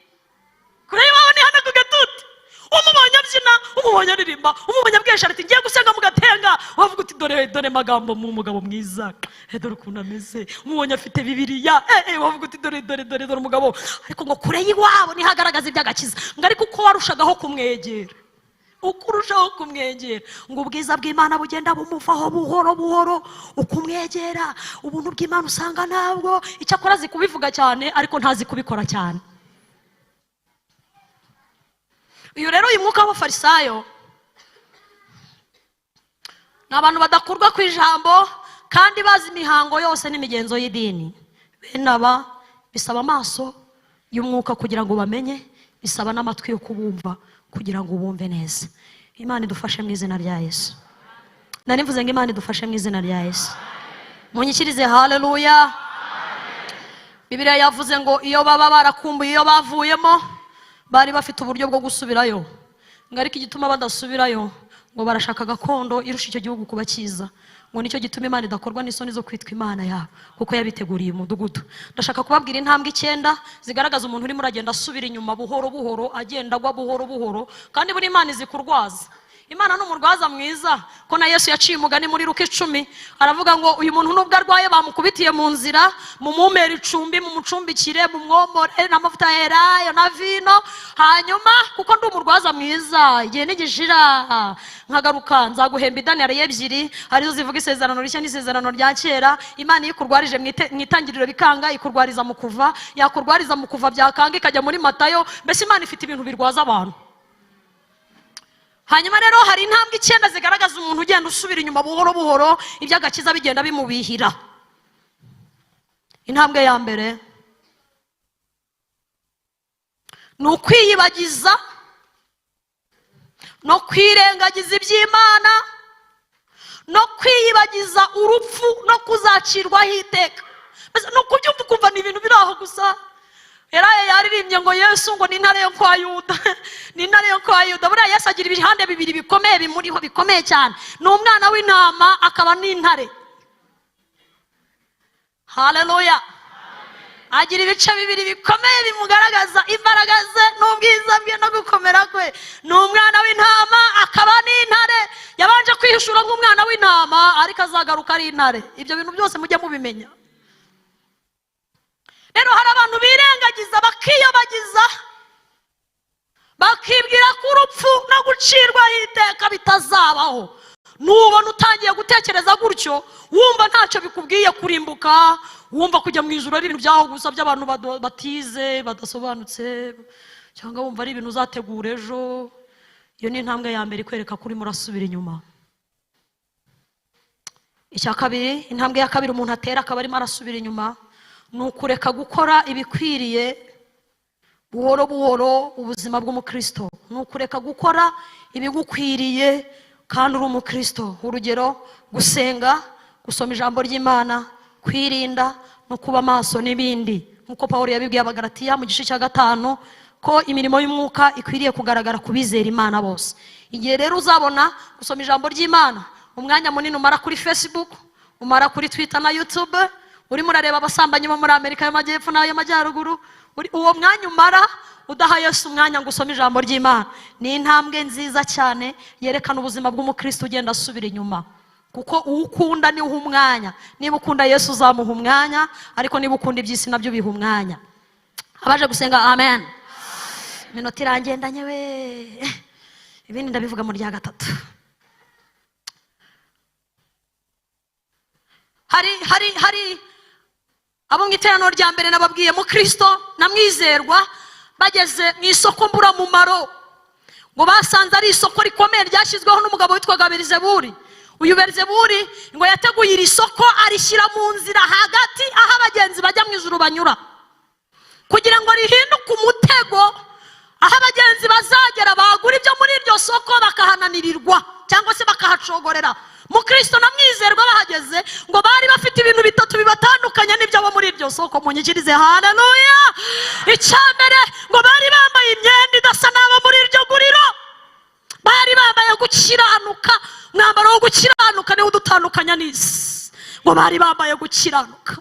Kure y'iwabo ni hano ku Gatuti. Umubonye abyina, umubonye aririmba, umubonye abwesha ati ngiye gusenga mu Gatenga, wavuga uti dore Magambo mu mugabo mwiza, dore ukuntu ameze. Umubonye afite Bibiliya, wavuga uti dore umugabo. Ariko ngo kure y'iwabo ni hagaragaza iby'agakiza. Ngo ariko uko warushagaho kumwegera, ukurushaho kumwegera, ngo ubwiza bw'Imana bugenda bumuvaho buhoro, ukumwegera. Ubuntu bw'Imana usanga ntabwo icyakora azi kubivuga cyane, ariko ntazi kubikora cyane. Uyu rero uyu mwuka w'abafarisayo ni abantu badakurwa ku ijambo, kandi bazi imihango yose n'imigenzo y'idini. Bene aba bisaba amaso y'umwuka kugira ngo bamenye, bisaba n'amatwi yo kubumva kugira ngo bumve neza. Imana idufashe mu izina rya Yesu. Nari mvuze ngo Imana idufashe mu izina rya Yesu. Munyikirize haleluya. Bibiliya yavuze ngo iyo baba barakumbuye iyo bavuyemo, bari bafite uburyo bwo gusubirayo. Ngo ariko igituma badasubirayo, ngo barashaka gakondo irusha icyo gihugu kuba cyiza. Ngo nicyo gituma Imana idakorwa n'isoni zo kwitwa Imana yabo, kuko yabiteguriye umudugudu. Ndashaka kubabwira intambwe 9 zigaragaza umuntu urimo uragenda asubira inyuma buhoro, agenda agwa buhoro. Kandi buri Imana izi kurwaza. Imana n'umurwaza mwiza, ko na Yesu yaciye umugani muri Luka 10, aravuga ngo uyu muntu nubwo arwaye bamukubitiye mu nzira, mumumera icumbi, mumucumbikire, mumwomore n'amavuta yerayo na vino, hanyuma kuko ndi umurwaza mwiza, igihe nigishira nkagaruka nzaguhemba idanari 2, arizo zivuga isezerano rishya n'isezerano rya kera. Imana yikurwarije mu itangiriro bikanga, ikurwariza mu kuva, yakurwariza mu kuva byakanga ikajya muri Matayo. Mbese Imana ifite ibintu birwaza abantu. Hanyuma rero hari intambwe 9 zigaragaza umuntu ugenda usubira inyuma buhoro, iby'agakiza bigenda bimubihira. Intambwe ya mbere ni ukwiyibagiza no kwirengagiza iby'Imana, no kwiyibagiza urupfu no kuzacirwaho iteka. No kubyumva ukumva ni ibintu biri aho gusa. Yeraya yaririmbye ngo Yesu ngo ni intare yo kwa Yuda ni intare yo kwa Yuda. Buriya Yesu agira ibihande bibiri bikomeye bimuriho bikomeye cyane. Ni umwana w'intama akaba n'intare. Haleluya. Agira ibice bibiri bikomeye bimugaragaza imbaraga ze n'ubwiza bwe no gukomera kwe. Ni umwana w'intama akaba n'intare. Yabanje kwihishura nk'umwana w'intama ariko azagaruka ari intare. Ibyo bintu byose mujye mubimenya. Rero hari abantu birengagiza bakiyobagiza bakibwira ko urupfu no gucirwa iteka bitazabaho. Nubona utangiye gutekereza gutyo wumva ntacyo bikubwiye kurimbuka, wumva kujya mu ijuru ari ibintu byaho gusa by'abantu batize badasobanutse, cyangwa wumva ari ibintu uzategura ejo. Iyo ni intambwe ya mbere ikwereka kuri murasubira inyuma. Icya kabiri, intambwe ya kabiri umuntu atera akaba arimo arasubira inyuma, ni ukureka gukora ibikwiriye buhoro buhoro. Ubuzima bw'umukristo ni ukureka gukora ibigukwiriye kandi uri umukristo. Urugero, gusenga, gusoma ijambo ry'Imana, kwirinda no kuba maso n'ibindi. Nkuko Pawulo yabibwiye Abagalatiya mu gice cya 5 ko imirimo y'umwuka ikwiriye kugaragara ku bizera Imana bose. Igihe rero uzabona gusoma ijambo ry'Imana umwanya munini umara kuri Facebook, umara kuri Twitter na YouTube, urimo urareba abasambanyi bo muri Amerika y'Amajyepfo n'ay'Amajyaruguru, uwo mwanya umara udaha Yesu umwanya ngo usome ijambo ry'Imana, ni intambwe nziza cyane yerekana ubuzima bw'umukristo ugenda asubira inyuma. Kuko ukunda ni uha umwanya. Niba ukunda Yesu uzamuha umwanya, ariko niba ukunda iby'isi nabyo biha umwanya. Abaje gusenga amen. Minota irangendanye we. Ibindi ndabivuga mu rya gatatu. Hari abo mu iteraniro rya mbere nababwiye mu Kristo namwizerwa bageze mu isoko mburamumaro, ngo basanze ari isoko rikomeye ryashyizweho n'umugabo witwaga Berizeburi. Uyu Berizeburi ngo yateguye iri soko arishyira mu nzira hagati aho abagenzi bajya mu ijuru banyura, kugira ngo rihinduke umutego aho abagenzi bazagera bagura ibyo muri iryo soko bakahananirirwa cyangwa se bakahacogorera. Mu Kristo namwizerwa bahageze ngo bari bafite ibintu bitatu bibatandukanye n'ibyo abo muri iryo soko. Munyikirize haleluya. Icyambere ngo bari bambaye imyenda idasa n'abo muri iryo guriro. Bari bambaye gukiranuka, mwambaro wo gukiranuka niwo udutandukanya n'isi. Ngo bari bambaye gukiranuka.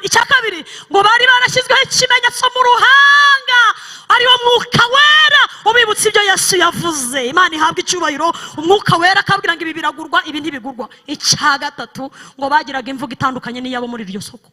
Icya kabiri ngo bari barashyizweho ikimenyetso mu ruhanga, ariwo mwuka wera ubibutsa ibyo Yesu yavuze. Imana ihabwa icyubahiro. Umwuka wera akabwira ngo ibi biragurwa ibi ntibigurwa. Icya gatatu ngo bagiraga imvugo itandukanye n'iyabo muri iryo soko,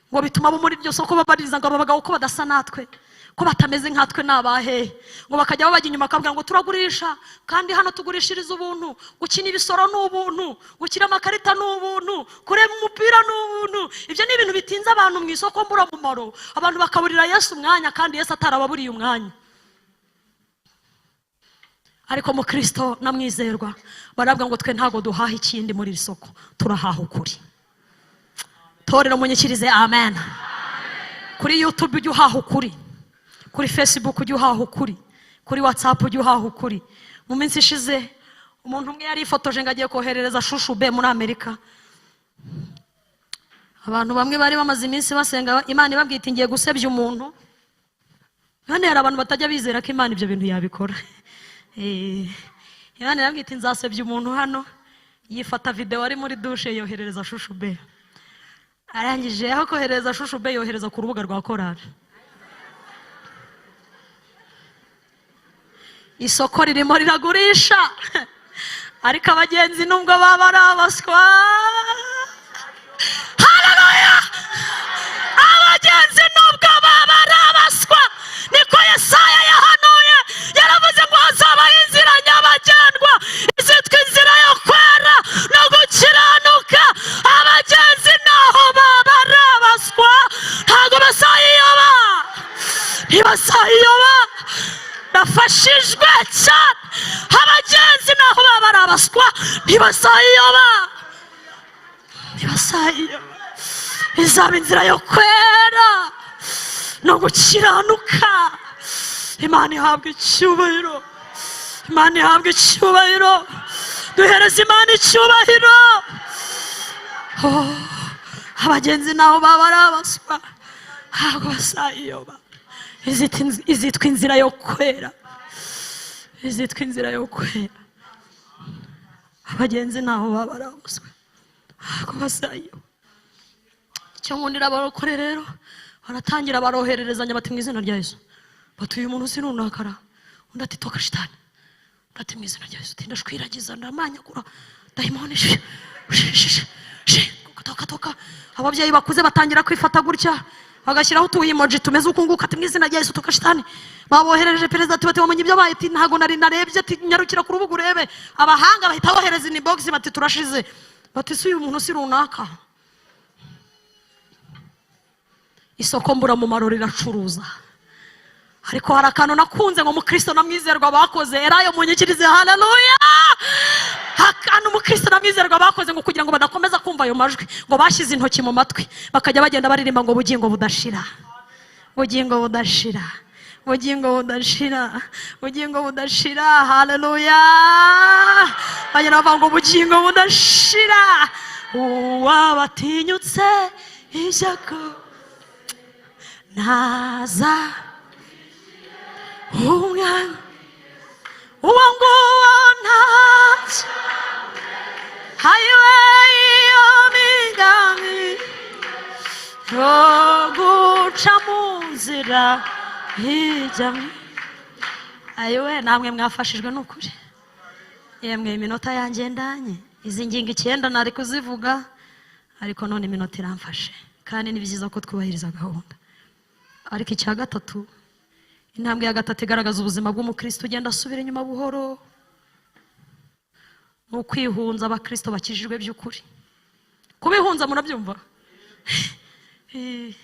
ngo bituma abo muri iryo soko babariza ngo abagabo ko badasa natwe, ko batameze nkatwe nabahe. Ngo bakajya babajya inyuma akabwira ngo turagurisha kandi hano tugurishiriza ubuntu, gukina ibisoro ni ubuntu, gukina amakarita ni ubuntu, kureba umupira ni ubuntu. Ibyo ni ibintu bitinze abantu mu isoko mburamumaro, abantu bakaburira Yesu umwanya kandi Yesu atarababuriye umwanya. Ariko mu Kristo namwizerwa barabwa ngo twe ntago duhaha ikindi muri iri soko, turahaha ukuri. Torero munyikirize amen. Kuri YouTube ujye uhaha ukuri, kuri Facebook ujye uhaha ukuri, kuri WhatsApp ujye uhaha ukuri. Mu minsi ishize umuntu umwe yari ifotoje ngo agiye koherereza Shushu B muri Amerika. Abantu bamwe bari bamaze iminsi basenga Imana ibabwiye iti ngiye gusebya umuntu. Kandi hari abantu batajya bizera ko Imana ibyo bintu yabikora. Imana irabwiye iti nzasebya umuntu hano. Yifata video ari muri douche yoherereza Shushu B. Arangije aho kohereza Shushu B yohereza ku rubuga rwa Korali. Isoko ririmo riragurisha, ariko abagenzi nubwo baba ari abaswa. Haleluya. Abagenzi nubwo baba ari abaswa, niko Yesaya yahanuye. Yaravuze ngo hazaba inzira nyabagendwa izitwa inzira yo kwera no gukiranuka. Abagenzi naho baba ari abaswa ntago basayiyoba, ntibasayiyoba. Nafashijwe cyane. Abagenzi naho baba ari abaswa ntibasayiyoba, ntibasayiyoba. Izaba inzira yo kwera no gukiranuka. Imana ihabwa icyubahiro, Imana ihabwa icyubahiro. Duhereze Imana icyubahiro. Abagenzi naho baba ari abaswa ntago basayiyoba. izitwa inzira yo kwera, izitwa inzira yo kwera. Abagenzi ntaho baba barabuzwe ko basayo. Icyo nkundira abarokore rero, baratangira barohererezanya bati mu izina rya Yesu, bati uyu muntu sinunakara, undi ati toka shitani, ati mu izina rya Yesu ndashwiragiza ndamanyagura dayimoni toka. Ababyeyi bakuze batangira kwifata gutya, bagashyiraho utuyemoji tumeze ukunguka ati mu izina rya Yesu toka shitani. Babohereje perezida ati bamenye ibyo baye, ati ntago nari narebye, ati nyarukira ku rubuga urebe. Abahanga bahita bohereza inbox bati turashize, bati si uyu muntu si runaka. Isoko mburamumaro riracuruza. Ariko hari akantu nakunze ngo mukristo na mwizerwa bakoze, erayo munyikirize haleluya. Akantu mukristo na mwizerwa bakoze ngo kugira ngo badakomeza kumva ayo majwi, ngo bashyize intoki mu matwi bakajya bagenda baririmba ngo bugingo budashira, bugingo budashira, bugingo budashira, bugingo budashira, haleluya. Bagenda bavuga ngo bugingo budashira. Uwabatinyutse ishyaka naza umwana uwo nguwo ntacyo hayiwe iyo migani yo guca mu nzira hijyamo. Ayiwe namwe mwafashijwe n'ukuri, yemwe iminota yanjye ndanye, izi ngingo 9 nari kuzivuga ariko none iminota iramfashe, kandi ni byiza ko twubahiriza gahunda. Ariko icya gatatu, intambwe ya gatatu igaragaza ubuzima bw'umukristo ugenda asubira inyuma buhoro, ni ukwihunza abakristo bakijijwe by'ukuri. Kubihunza murabyumva? Ni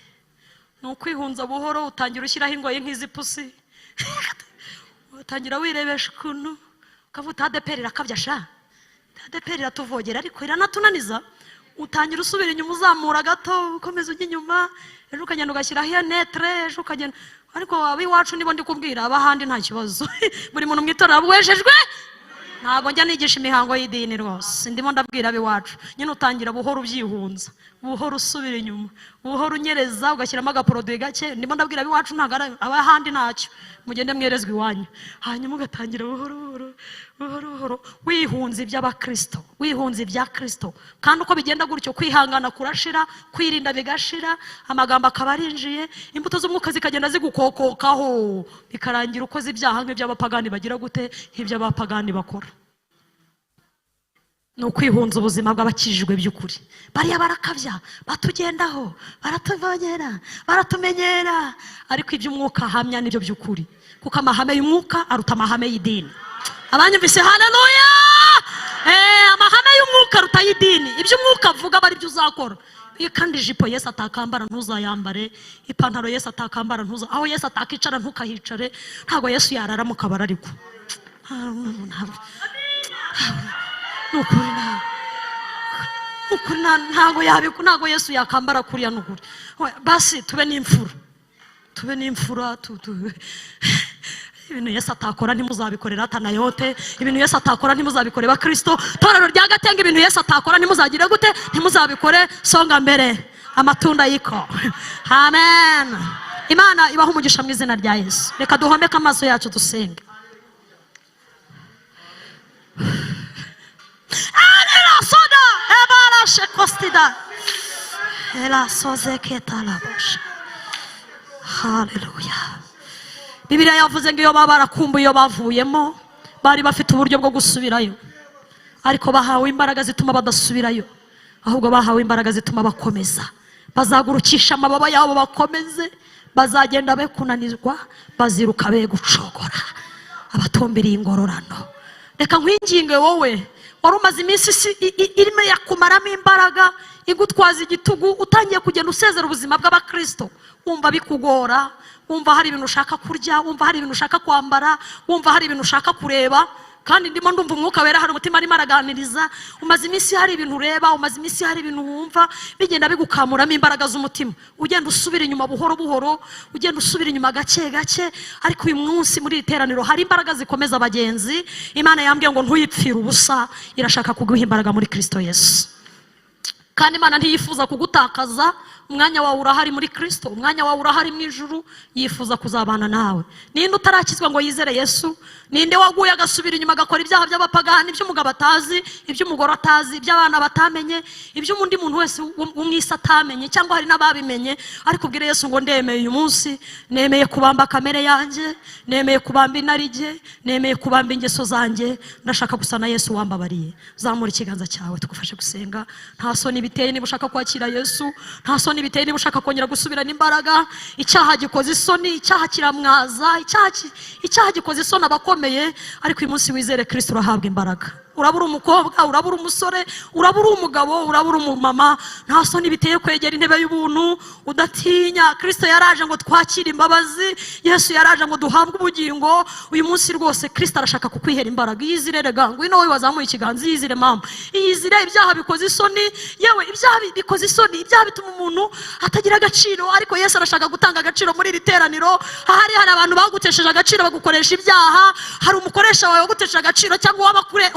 ukwihunza buhoro, utangira ushyiraho ingoyi nk'izipusi, utangira wirebesha ukuntu ukavuga ADEPR irakabya sha, ADEPR iratuvogera ariko iranatunaniza. Utangira usubira inyuma uzamura gato, ukomeza ujya inyuma, ejo ukagenda ugashyiraho iya netre, ejo ukagenda. Ariko abiwacu nibo ndi kubwira, abahandi nta kibazo. Buri muntu mwitora abwejejwe. Ntago njya nigisha imihango y'idini rwose, ndimo ndabwira abiwacu. Nyine utangira buhoro ubyihunza, buhoro usubira inyuma, buhoro unyereza ugashyiramo agaproduit gake. Ndimo ndabwira abiwacu ntago abahandi ntacyo, mugende mwerezwe iwanyu. Hanyuma ugatangira buhoro buhoro buhoro buhoro wihunza iby'abakristo, wihunza ibya Kristo. Kandi uko bigenda gutyo kwihangana kurashira, kwirinda bigashira, amagambo akaba arinjiye, imbuto z'umwuka zikagenda zigukokokaho, bikarangira ukoze ibyaha nk'iby'abapagani bagira gute, nk'iby'abapagani bakora. Ni ukwihunza ubuzima bw'abakijijwe by'ukuri. Bariya barakabya, batugendaho, baratuvogera, baratumenyera, ariko iby'umwuka ahamya nibyo by'ukuri, kuko amahame y'umwuka aruta amahame y'idini. Abanyumvise haleluya. Amahame y'umwuka aruta y'idini. Iby'umwuka avuga bari byo uzakora. Kandi ijipo Yesu atakambara ntuzayambare, ipantaro Yesu atakambara aho Yesu atakicara ntukahicare, ntago Yesu yarara mu kabara ariko. Nukuri ntago yabiku, ntago Yesu yakambara kuriya nukuri. Basi tube n'imfura, tube n'imfura. Ibintu Yesu atakora ntimuzabikorera Tanayote, ibintu Yesu atakora ntimuzabikorera Kristo. Torero rya Gatenga ibintu Yesu atakora ntimuzagire gute, ntimuzabikore. Songa mbere amatunda yiko. Amen. Imana ibaha umugisha mu izina rya Yesu. Reka duhomeke amaso yacu dusenge. Alera soda ebara shekostida ela sozeketa la bosha. Hallelujah. Bibiliya yavuze ngo iyo babarakumbuye iyo bavuyemo bari bafite uburyo bwo gusubirayo, ariko bahawe imbaraga zituma badasubirayo, ahubwo bahawe imbaraga zituma bakomeza. Bazagurukisha amababa yabo bakomeze, bazagenda be kunanirwa, baziruka be gucogora, abatombiriye ingororano. Reka nkwinginge wowe wari umaze iminsi irimo yakumaramo imbaraga, igutwaza igitugu, utangiye kugenda usezera ubuzima bw'abakristo, wumva bikugora, wumva hari ibintu ushaka kurya, wumva hari ibintu ushaka kwambara, wumva hari ibintu ushaka kureba. Kandi ndimo ndumva umwuka wera hari umutima arimo araganiriza. Umaze iminsi hari ibintu ureba, umaze iminsi hari ibintu wumva bigenda bigukamuramo imbaraga z'umutima, ugenda usubira inyuma buhoro buhoro, ugenda usubira inyuma gake gake. Ariko uyu munsi muri iteraniro hari imbaraga zikomeza abagenzi. Imana yambwiye ngo ntuyipfire ubusa, irashaka kuguha imbaraga muri Kristo Yesu. Kandi Imana ntiyifuza kugutakaza umwanya wawe urahari muri Kristo, umwanya wawe urahari mu ijuru, yifuza kuzabana nawe. Ninde utarakizwa ngo yizere Yesu? Ninde waguye agasubira inyuma agakora ibyaha by'abapagani, iby'umugabo atazi, iby'umugore atazi, iby'abana batamenye, iby'undi muntu wese umwisi atamenye, cyangwa hari n'ababimenye? Ariko ubwire Yesu ngo ndemeye uyu munsi, nemeye kubamba kamere yanjye, nemeye kubamba inarijye, nemeye kubamba ingeso zanjye, ndashaka gusa na Yesu wambabariye. Zamura ikiganza cyawe tugufashe gusenga. Nta soni biteye niba ushaka kwakira Yesu, nta soni biteye niba ushaka kongera gusubirana imbaraga. Icyaha gikoze isoni, icyaha kiramwaza, icyaha gikoze isoni abakomeye, ariko uyu munsi wizere Kristo urahabwa imbaraga. Urabura umukobwa, urabura umusore, urabura umugabo, urabura umumama, nta soni biteye kwegera intebe y'ubuntu udatinya. Kristo yaraje ngo twakire imbabazi, Yesu yaraje ngo duhabwe ubugingo. Uyu munsi rwose Kristo arashaka kukwihera imbaraga. Iyizire rega, ngwino wowe wazamuye ikiganza, iyizire mama, iyizire. Ibyaha bikoze isoni, yewe ibyaha bikoze isoni, ibyaha bituma umuntu atagira agaciro, ariko Yesu arashaka gutanga agaciro muri iri teraniro. Hari abantu bagutesheje agaciro bagukoresha ibyaha, hari umukoresha wawe wagutesheje agaciro, cyangwa wabakure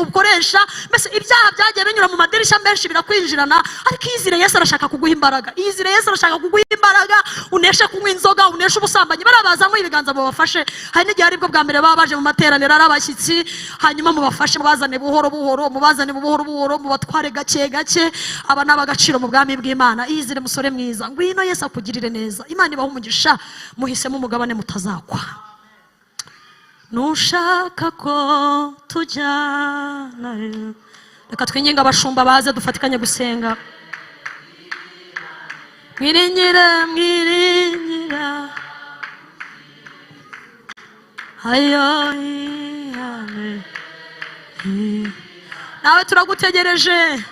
mbese ibyaha byagiye binyura mu madirishya menshi birakwinjirana, ariko iyizire Yesu arashaka kuguha imbaraga. Iyizire Yesu arashaka kuguha imbaraga, uneshe kunywa inzoga, uneshe ubusambanyi. Barabazamuye ibiganza mubafashe. Hari n'igihe aribwo bwa mbere baba baje mu materaniro ari abashyitsi, hanyuma mubafashe, mubazane buhoro buhoro, mubazane buhoro buhoro, mubatware gake gake. Aba ni ab'agaciro mu bwami bw'Imana. Iyizire musore mwiza, ngwino Yesu akugirire neza. Imana ibahe umugisha, muhisemo umugabane mutazakwa. Nushaka ko tujyana, reka twinginga abashumba baze dufatikanye gusenga. Mwiringira, mwiringira, ayo ihane, nawe turagutegereje,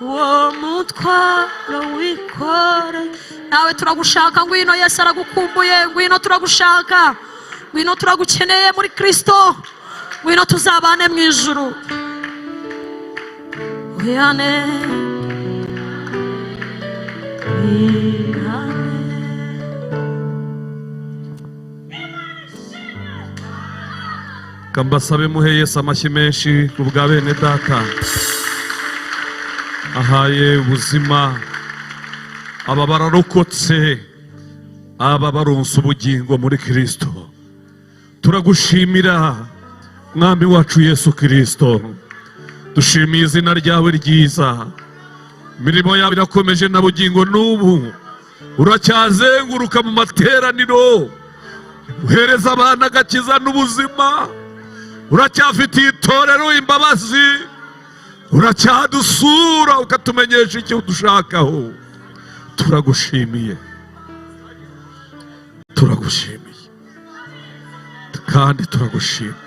uwo mutwaro wikore. Nawe turagushaka, ngwino Yesu aragukumbuye, ngwino turagushaka, ngwino turagukeneye muri Kristo, ngwino tuzabane mu ijuru. Wihane, wihane. Kambasabe muhe Yesu amashyi menshi ku bwa bene data ahaye ubuzima aba bararokotse, aba baronse ubugingo muri Kristo. Turagushimira mwami wacu Yesu Kristo, dushimiye izina ryawe ryiza. Imirimo yawe irakomeje na bugingo n'ubu, uracyazenguruka mu materaniro uhereza abana agakiza n'ubuzima. Uracyafitiye itorero imbabazi, uracyadusura ukatumenyesha icyo dushakaho. Turagushimiye, turagushimiye kandi turagushima.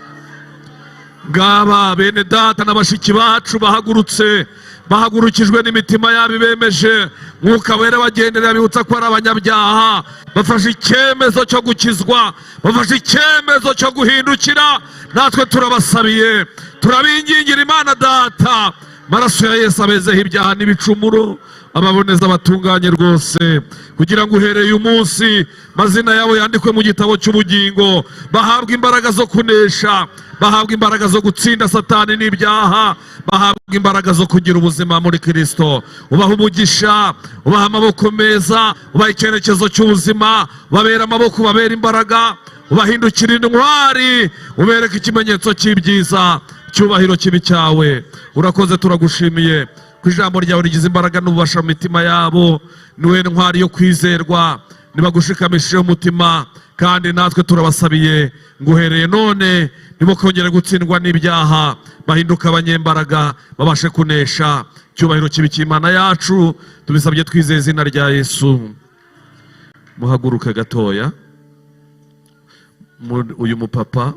Ngaba bene data n'abashiki bacu bahagurutse, bahagurukijwe n'imitima yabo bemeje Mwuka Wera bagendera bibutsa ko ari abanyabyaha, bafashe icyemezo cyo gukizwa, bafashe icyemezo cyo guhindukira. Natwe turabasabiye, turabingingira Imana Data, maraso ya Yesu abezeho ibyaha n'ibicumuro, ababoneza batunganye rwose, kugira ngo uhereye umunsi mazina yabo yandikwe mu gitabo cy'ubugingo, bahabwe imbaraga zo kunesha, bahabwe imbaraga zo gutsinda Satani n'ibyaha, bahabwe imbaraga zo kugira ubuzima muri Kristo. Ubaha umugisha, ubaha amaboko meza, ubaha icyerekezo cy'ubuzima, ubabera amaboko, ubabera imbaraga, ubahindukira intwari, ubereka ikimenyetso cy'ibyiza, cyubahiro kibi cyawe. Urakoze, turagushimiye ku ijambo ryawe rigize imbaraga n'ububasha mu mitima yabo. Niwe ntwari yo kwizerwa, nibagushikamishije umutima, kandi natwe turabasabiye ngo uhereye none ntibakongere gutsindwa n'ibyaha, bahinduka abanyembaraga, babashe kunesha. Cyubahiro kibi cy'Imana yacu tubisabye twizeye izina rya Yesu. Muhaguruke gatoya. Uyu mupapa